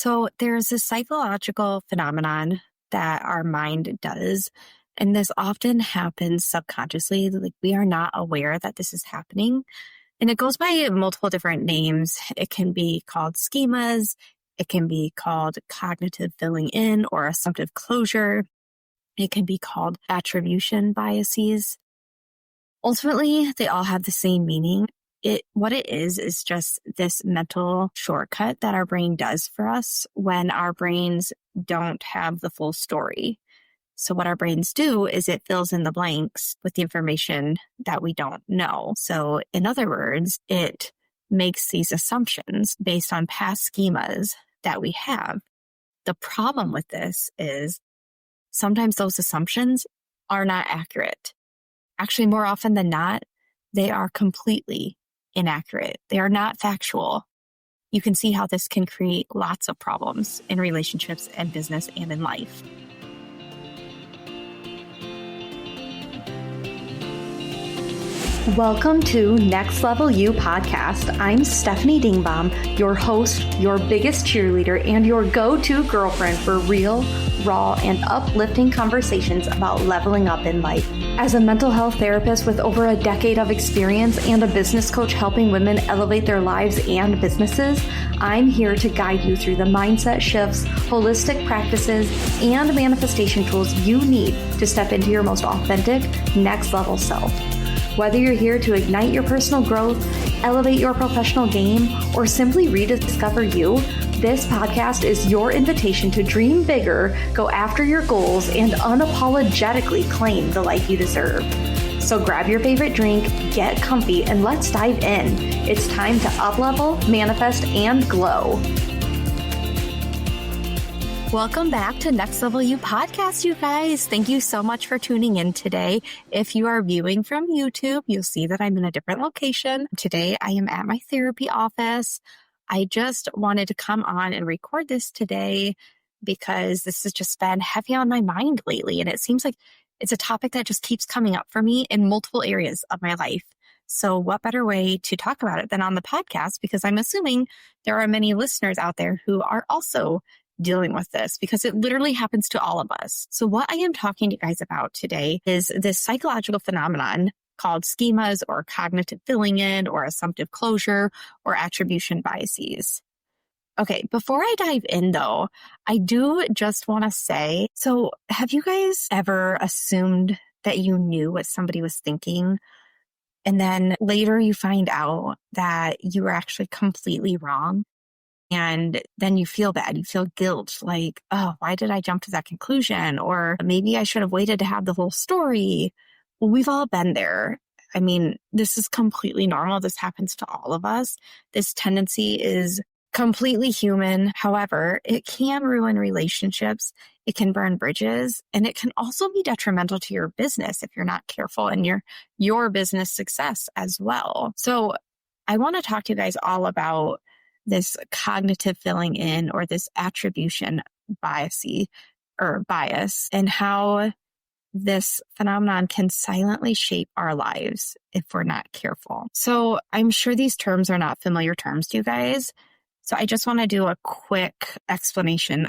So there's this psychological phenomenon that our mind does, and this often happens subconsciously. Like we are not aware that this is happening. And it goes by multiple different names. It can be called schemas. It can be called cognitive filling in or assumptive closure. It can be called attribution biases. Ultimately, they all have the same meaning. What it is just this mental shortcut that our brain does for us when our brains don't have the full story. So what our brains do is it fills in the blanks with the information that we don't know. So in other words, it makes these assumptions based on past schemas that we have. The problem with this is sometimes those assumptions are not accurate. Actually, more often than not, they are completely inaccurate. They are not factual. You can see how this can create lots of problems in relationships and business and in life. Welcome to Next Level You podcast. I'm Stephanie Dingbaum, your host, your biggest cheerleader, and your go-to girlfriend for real, raw, and uplifting conversations about leveling up in life. As a mental health therapist with over a decade of experience and a business coach helping women elevate their lives and businesses, I'm here to guide you through the mindset shifts, holistic practices, and manifestation tools you need to step into your most authentic, next level self. Whether you're here to ignite your personal growth, elevate your professional game, or simply rediscover you, this podcast is your invitation to dream bigger, go after your goals, and unapologetically claim the life you deserve. So grab your favorite drink, get comfy, and let's dive in. It's time to up-level, manifest, and glow. Welcome back to Next Level You podcast, you guys. Thank you so much for tuning in today. If you are viewing from YouTube, you'll see that I'm in a different location. Today, I am at my therapy office. I just wanted to come on and record this today because this has just been heavy on my mind lately. And it seems like it's a topic that just keeps coming up for me in multiple areas of my life. So what better way to talk about it than on the podcast? Because I'm assuming there are many listeners out there who are also dealing with this because it literally happens to all of us. So what I am talking to you guys about today is this psychological phenomenon called schemas or cognitive filling in or assumptive closure or attribution biases. Okay, before I dive in though, I do just want to say, so have you guys ever assumed that you knew what somebody was thinking and then later you find out that you were actually completely wrong? And then you feel bad. You feel guilt, like, oh, why did I jump to that conclusion? Or maybe I should have waited to have the whole story. Well, we've all been there. I mean, this is completely normal. This happens to all of us. This tendency is completely human. However, it can ruin relationships. It can burn bridges. And it can also be detrimental to your business if you're not careful and your business success as well. So I want to talk to you guys all about this cognitive filling in or this attribution bias and how this phenomenon can silently shape our lives if we're not careful. So I'm sure these terms are not familiar terms to you guys. So I just want to do a quick explanation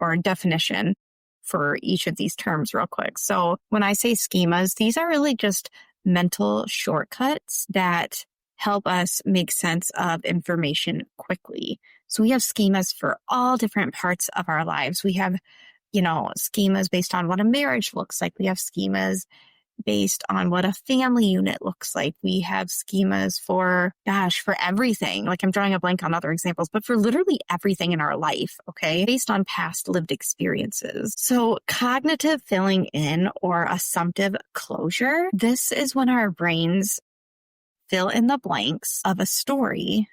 or definition for each of these terms real quick. So when I say schemas, these are really just mental shortcuts that help us make sense of information quickly. So we have schemas for all different parts of our lives. We have, schemas based on what a marriage looks like. We have schemas based on what a family unit looks like. We have schemas for everything. Like I'm drawing a blank on other examples, but for literally everything in our life, okay, based on past lived experiences. So cognitive filling in or assumptive closure, this is when our brains fill in the blanks of a story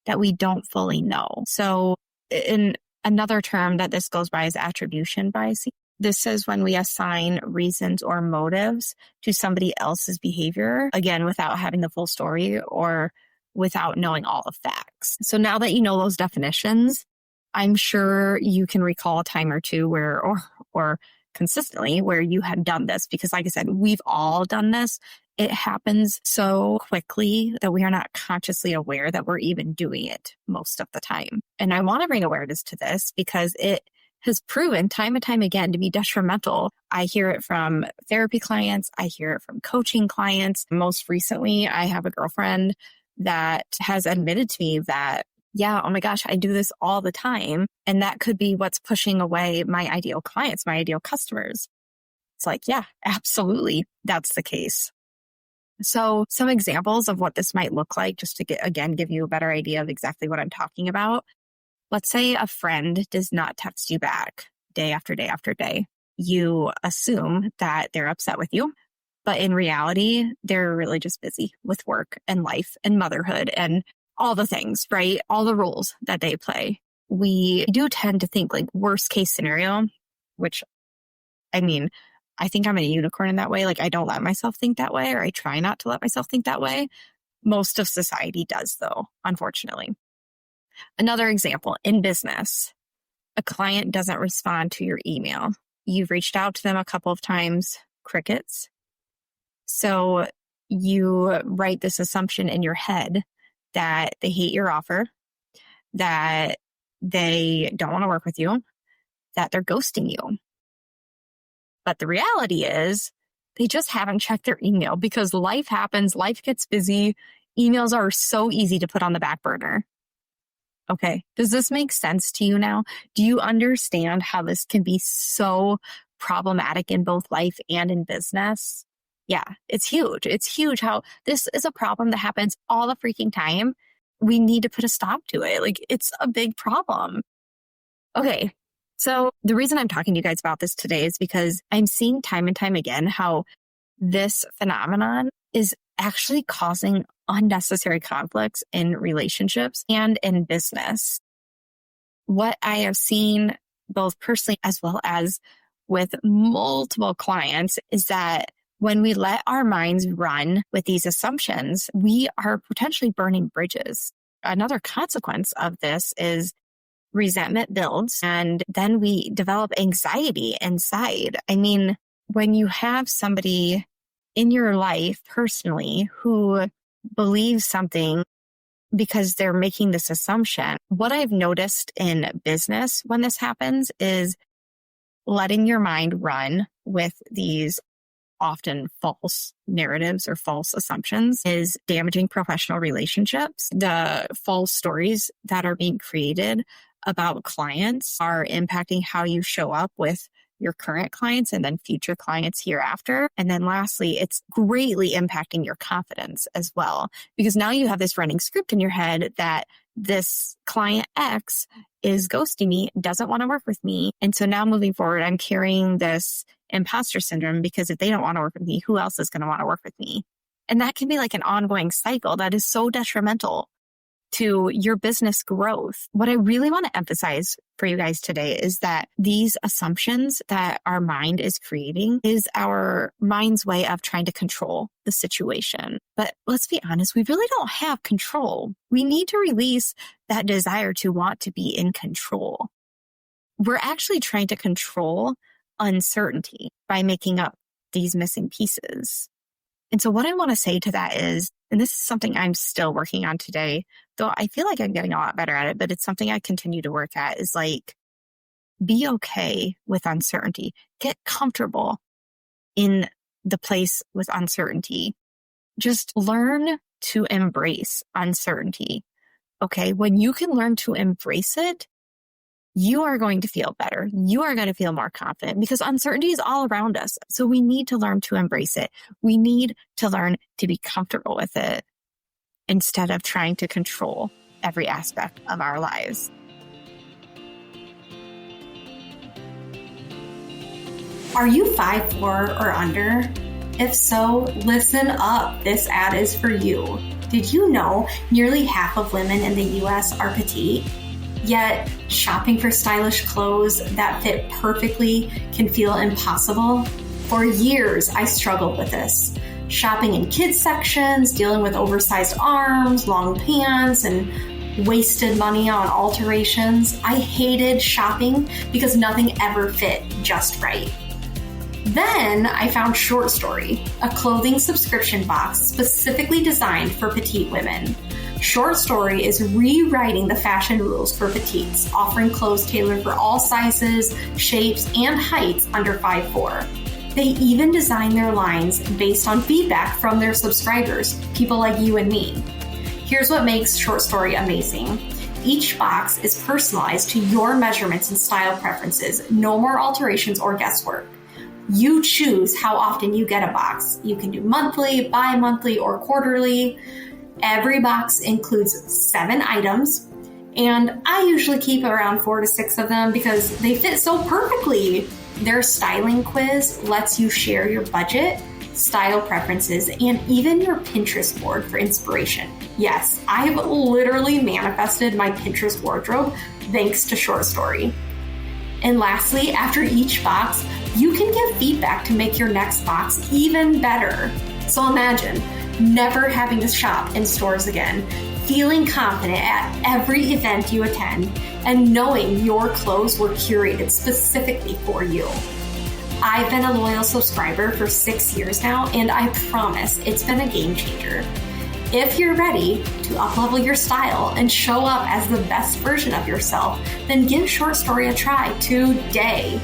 that we don't fully know. So in another term that this goes by is attribution bias. This is when we assign reasons or motives to somebody else's behavior, again, without having the full story or without knowing all the facts. So now that you know those definitions, I'm sure you can recall a time or two where, or consistently where you had done this, because like I said, we've all done this It happens so quickly that we are not consciously aware that we're even doing it most of the time. And I want to bring awareness to this because it has proven time and time again to be detrimental. I hear it from therapy clients. I hear it from coaching clients. Most recently, I have a girlfriend that has admitted to me that, yeah, oh my gosh, I do this all the time. And that could be what's pushing away my ideal clients, my ideal customers. It's like, yeah, absolutely. That's the case. So some examples of what this might look like, just to give you a better idea of exactly what I'm talking about. Let's say a friend does not text you back day after day after day. You assume that they're upset with you, but in reality, they're really just busy with work and life and motherhood and all the things, right? All the roles that they play. We do tend to think like worst case scenario, which I think I'm a unicorn in that way. Like I don't let myself think that way, or I try not to let myself think that way. Most of society does though, unfortunately. Another example in business, a client doesn't respond to your email. You've reached out to them a couple of times, crickets. So you write this assumption in your head that they hate your offer, that they don't want to work with you, that they're ghosting you. But the reality is they just haven't checked their email because life happens, life gets busy. Emails are so easy to put on the back burner. Okay, does this make sense to you now? Do you understand how this can be so problematic in both life and in business? Yeah, it's huge. It's huge how this is a problem that happens all the freaking time. We need to put a stop to it. Like it's a big problem. Okay. So the reason I'm talking to you guys about this today is because I'm seeing time and time again how this phenomenon is actually causing unnecessary conflicts in relationships and in business. What I have seen both personally as well as with multiple clients is that when we let our minds run with these assumptions, we are potentially burning bridges. Another consequence of this is resentment builds, and then we develop anxiety inside. When you have somebody in your life personally who believes something because they're making this assumption, what I've noticed in business when this happens is letting your mind run with these often false narratives or false assumptions is damaging professional relationships. The false stories that are being created about clients are impacting how you show up with your current clients and then future clients hereafter. And then lastly, it's greatly impacting your confidence as well, because now you have this running script in your head that this client X is ghosting me, doesn't want to work with me. And so now moving forward, I'm carrying this imposter syndrome because if they don't want to work with me, who else is going to want to work with me? And that can be like an ongoing cycle that is so detrimental to your business growth. What I really want to emphasize for you guys today is that these assumptions that our mind is creating is our mind's way of trying to control the situation. But let's be honest, we really don't have control. We need to release that desire to want to be in control. We're actually trying to control uncertainty by making up these missing pieces. And so what I want to say to that is, and this is something I'm still working on today, though I feel like I'm getting a lot better at it, but it's something I continue to work at, is like, be okay with uncertainty. Get comfortable in the place with uncertainty. Just learn to embrace uncertainty. Okay. When you can learn to embrace it, you are going to feel better. You are going to feel more confident because uncertainty is all around us. So we need to learn to embrace it. We need to learn to be comfortable with it instead of trying to control every aspect of our lives. Are you 5'4" or under? If so, listen up. This ad is for you. Did you know nearly half of women in the US are petite? Yet, shopping for stylish clothes that fit perfectly can feel impossible. For years, I struggled with this. Shopping in kids sections, dealing with oversized arms, long pants, and wasted money on alterations. I hated shopping because nothing ever fit just right. Then I found Short Story, a clothing subscription box specifically designed for petite women. Short Story is rewriting the fashion rules for petites, offering clothes tailored for all sizes, shapes, and heights under 5'4". They even design their lines based on feedback from their subscribers, people like you and me. Here's what makes Short Story amazing. Each box is personalized to your measurements and style preferences, no more alterations or guesswork. You choose how often you get a box. You can do monthly, bi-monthly, or quarterly. Every box includes 7 items, and I usually keep around 4 to 6 of them because they fit so perfectly. Their styling quiz lets you share your budget, style preferences, and even your Pinterest board for inspiration. Yes, I have literally manifested my Pinterest wardrobe thanks to Short Story. And lastly, after each box, you can give feedback to make your next box even better. So imagine never having to shop in stores again, feeling confident at every event you attend, and knowing your clothes were curated specifically for you. I've been a loyal subscriber for 6 years now, and I promise it's been a game changer. If you're ready to uplevel your style and show up as the best version of yourself, then give Short Story a try today.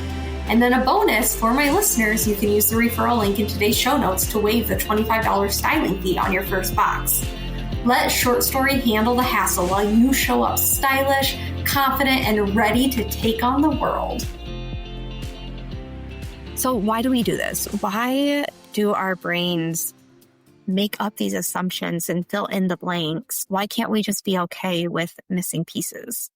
And then a bonus for my listeners, you can use the referral link in today's show notes to waive the $25 styling fee on your first box. Let Short Story handle the hassle while you show up stylish, confident, and ready to take on the world. So why do we do this? Why do our brains make up these assumptions and fill in the blanks? Why can't we just be okay with missing pieces?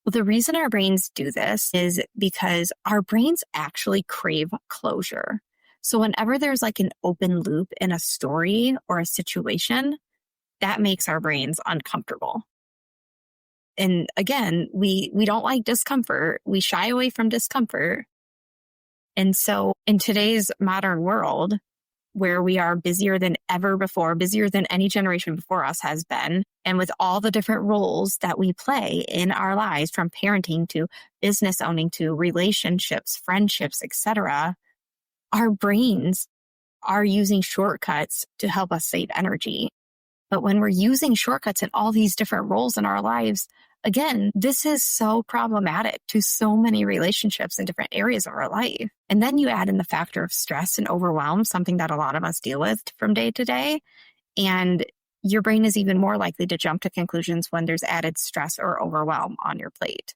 Well, the reason our brains do this is because our brains actually crave closure. So whenever there's like an open loop in a story or a situation, that makes our brains uncomfortable. And again, we don't like discomfort. We shy away from discomfort. And so in today's modern world, where we are busier than ever before, busier than any generation before us has been, and with all the different roles that we play in our lives, from parenting to business owning to relationships, friendships, etc., our brains are using shortcuts to help us save energy. But when we're using shortcuts in all these different roles in our lives, again, this is so problematic to so many relationships in different areas of our life. And then you add in the factor of stress and overwhelm, something that a lot of us deal with from day to day. And your brain is even more likely to jump to conclusions when there's added stress or overwhelm on your plate.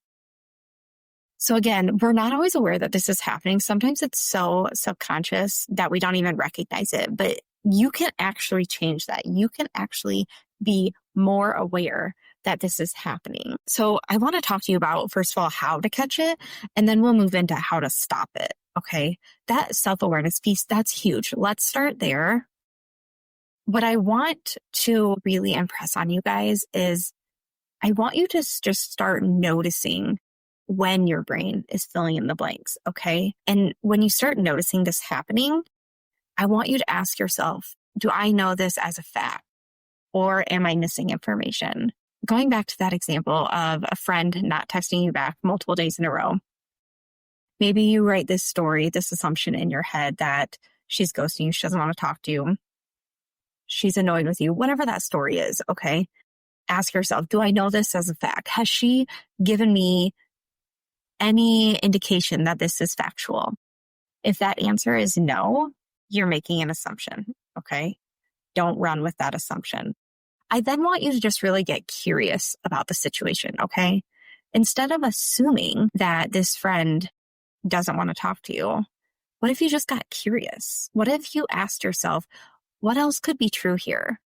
So again, we're not always aware that this is happening. Sometimes it's so subconscious that we don't even recognize it. But you can actually change that. You can actually be more aware that this is happening. So I want to talk to you about, first of all, how to catch it, and then we'll move into how to stop it. Okay. That self-awareness piece, that's huge. Let's start there. What I want to really impress on you guys is I want you to just start noticing when your brain is filling in the blanks. Okay. And when you start noticing this happening, I want you to ask yourself, do I know this as a fact, or am I missing information? Going back to that example of a friend not texting you back multiple days in a row, maybe you write this story, this assumption in your head that she's ghosting you, she doesn't want to talk to you, she's annoyed with you, whatever that story is, okay? Ask yourself, do I know this as a fact? Has she given me any indication that this is factual? If that answer is no, you're making an assumption, okay? Don't run with that assumption. I then want you to just really get curious about the situation, okay? Instead of assuming that this friend doesn't want to talk to you, what if you just got curious? What if you asked yourself, what else could be true here?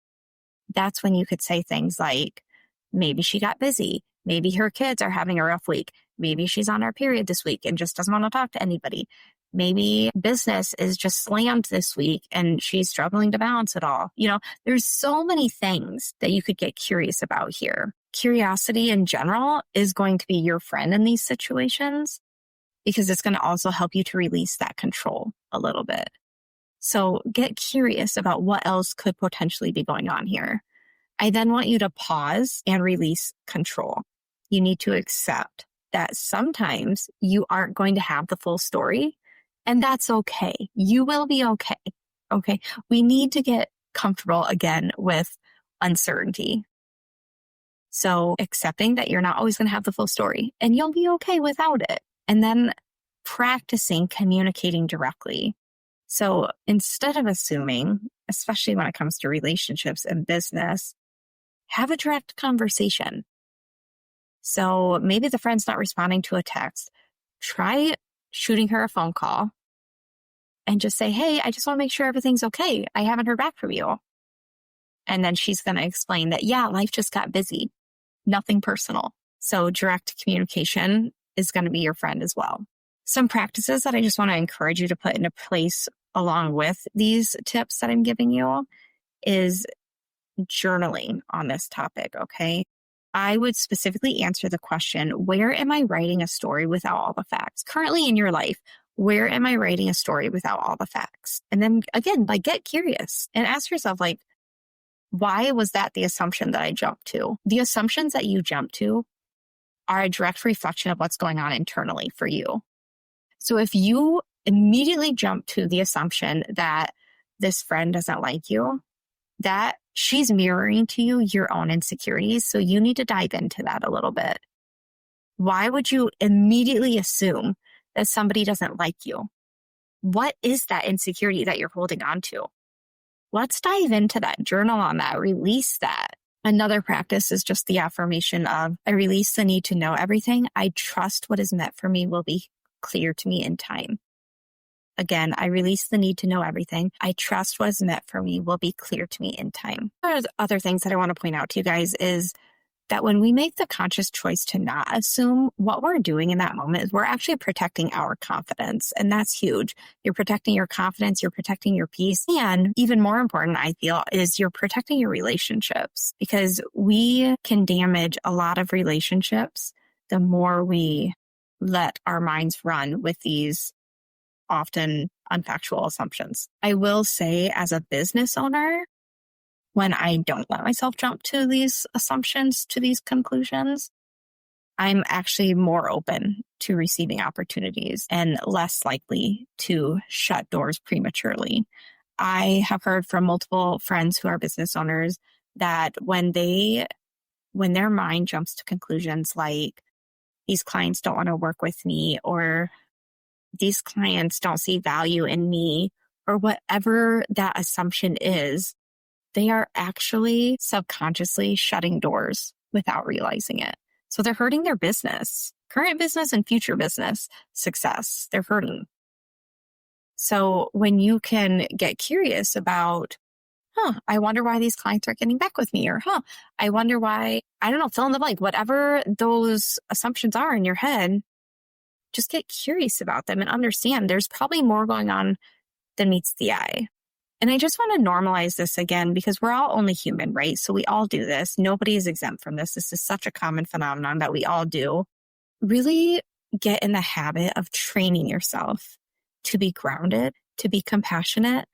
That's when you could say things like, maybe she got busy. Maybe her kids are having a rough week. Maybe she's on her period this week and just doesn't want to talk to anybody. Maybe business is just slammed this week and she's struggling to balance it all. You know, there's so many things that you could get curious about here. Curiosity in general is going to be your friend in these situations because it's going to also help you to release that control a little bit. So get curious about what else could potentially be going on here. I then want you to pause and release control. You need to accept that sometimes you aren't going to have the full story And that's okay. You will be okay. Okay. We need to get comfortable again with uncertainty. So accepting that you're not always going to have the full story and you'll be okay without it. And then practicing communicating directly. So instead of assuming, especially when it comes to relationships and business, have a direct conversation. So maybe the friend's not responding to a text. Try shooting her a phone call and just say, hey, I just want to make sure everything's okay. I haven't heard back from you. And then she's going to explain that, yeah, life just got busy. Nothing personal. So direct communication is going to be your friend as well. Some practices that I just want to encourage you to put into place along with these tips that I'm giving you is journaling on this topic, okay? I would specifically answer the question, where am I writing a story without all the facts? Currently in your life, where am I writing a story without all the facts? And then again, get curious and ask yourself, why was that the assumption that I jumped to? The assumptions that you jump to are a direct reflection of what's going on internally for you. So if you immediately jump to the assumption that this friend doesn't like you, that she's mirroring to you your own insecurities. So you need to dive into that a little bit. Why would you immediately assume that somebody doesn't like you? What is that insecurity that you're holding on to? Let's dive into that, journal on that, release that. Another practice is just the affirmation of, I release the need to know everything. I trust what is meant for me will be clear to me in time. Again, I release the need to know everything. I trust what is meant for me will be clear to me in time. One of the other things that I want to point out to you guys is that when we make the conscious choice to not assume, what we're doing in that moment is we're actually protecting our confidence. And that's huge. You're protecting your confidence, you're protecting your peace. And even more important, I feel, is you're protecting your relationships, because we can damage a lot of relationships the more we let our minds run with these often unfactual assumptions. I will say, as a business owner, when I don't let myself jump to these assumptions, to these conclusions, I'm actually more open to receiving opportunities and less likely to shut doors prematurely. I have heard from multiple friends who are business owners that when their mind jumps to conclusions like, these clients don't want to work with me, or these clients don't see value in me, or whatever that assumption is, they are actually subconsciously shutting doors without realizing it. So they're hurting their business, current business and future business success. They're hurting. So when you can get curious about, I wonder why these clients aren't getting back with me, or, I wonder why, I don't know, fill in the blank, whatever those assumptions are in your head, just get curious about them and understand there's probably more going on than meets the eye. And I just want to normalize this again, because we're all only human, right? So we all do this. Nobody is exempt from this. This is such a common phenomenon that we all do. Really get in the habit of training yourself to be grounded, to be compassionate,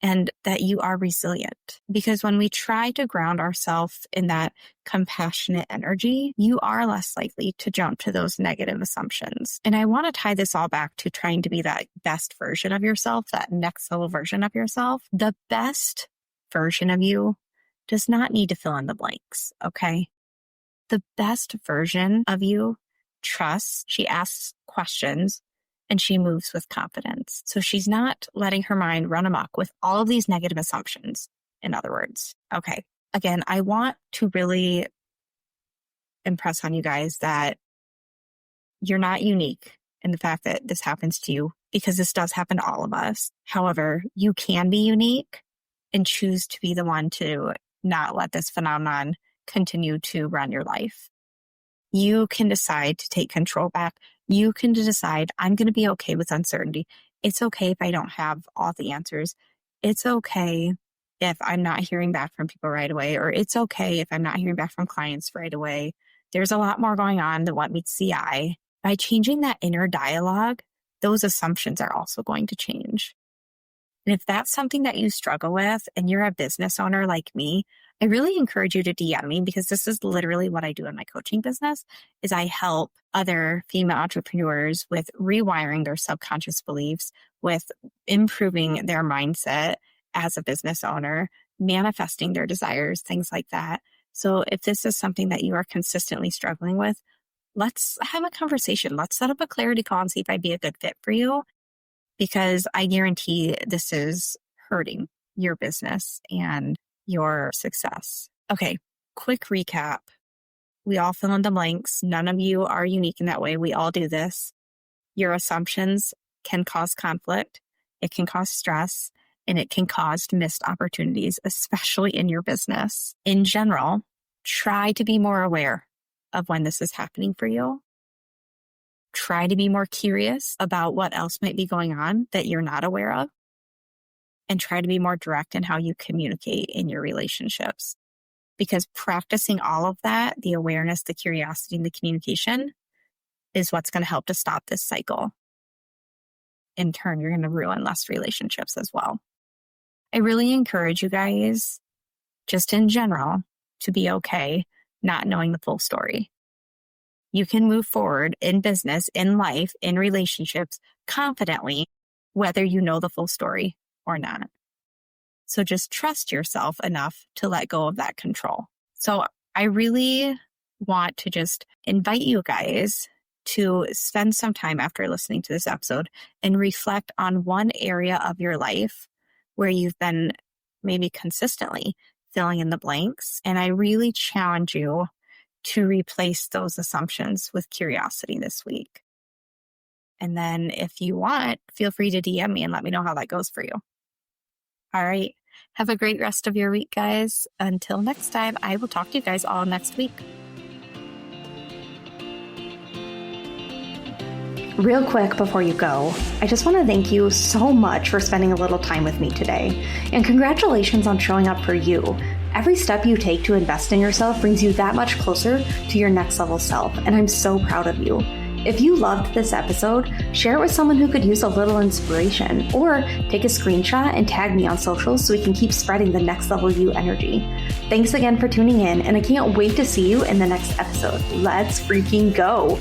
and that you are resilient. Because when we try to ground ourselves in that compassionate energy, you are less likely to jump to those negative assumptions. And I want to tie this all back to trying to be that best version of yourself, that next level version of yourself. The best version of you does not need to fill in the blanks, okay? The best version of you trusts, she asks questions, and she moves with confidence. So she's not letting her mind run amok with all of these negative assumptions, in other words. Okay. Again, I want to really impress on you guys that you're not unique in the fact that this happens to you, because this does happen to all of us. However, you can be unique and choose to be the one to not let this phenomenon continue to run your life. You can decide to take control back. You can decide, I'm going to be okay with uncertainty. It's okay if I don't have all the answers. It's okay if I'm not hearing back from people right away, or it's okay if I'm not hearing back from clients right away. There's a lot more going on than what meets the eye. By changing that inner dialogue, those assumptions are also going to change. And if that's something that you struggle with and you're a business owner like me, I really encourage you to DM me, because this is literally what I do in my coaching business is I help other female entrepreneurs with rewiring their subconscious beliefs, with improving their mindset as a business owner, manifesting their desires, things like that. So if this is something that you are consistently struggling with, let's have a conversation. Let's set up a clarity call and see if I'd be a good fit for you, because I guarantee this is hurting your business and your success. Okay, quick recap. We all fill in the blanks. None of you are unique in that way. We all do this. Your assumptions can cause conflict. It can cause stress, and it can cause missed opportunities, especially in your business. In general, try to be more aware of when this is happening for you. Try to be more curious about what else might be going on that you're not aware of. And try to be more direct in how you communicate in your relationships. Because practicing all of that, the awareness, the curiosity, and the communication, is what's going to help to stop this cycle. In turn, you're going to ruin less relationships as well. I really encourage you guys, just in general, to be okay not knowing the full story. You can move forward in business, in life, in relationships confidently, whether you know the full story or not. So just trust yourself enough to let go of that control. So I really want to just invite you guys to spend some time after listening to this episode and reflect on one area of your life where you've been maybe consistently filling in the blanks. And I really challenge you to replace those assumptions with curiosity this week. And then if you want, feel free to DM me and let me know how that goes for you. All right. Have a great rest of your week, guys. Until next time, I will talk to you guys all next week. Real quick before you go, I just want to thank you so much for spending a little time with me today. And congratulations on showing up for you. Every step you take to invest in yourself brings you that much closer to your next level self. And I'm so proud of you. If you loved this episode, share it with someone who could use a little inspiration, or take a screenshot and tag me on socials so we can keep spreading the next level you energy. Thanks again for tuning in, and I can't wait to see you in the next episode. Let's freaking go.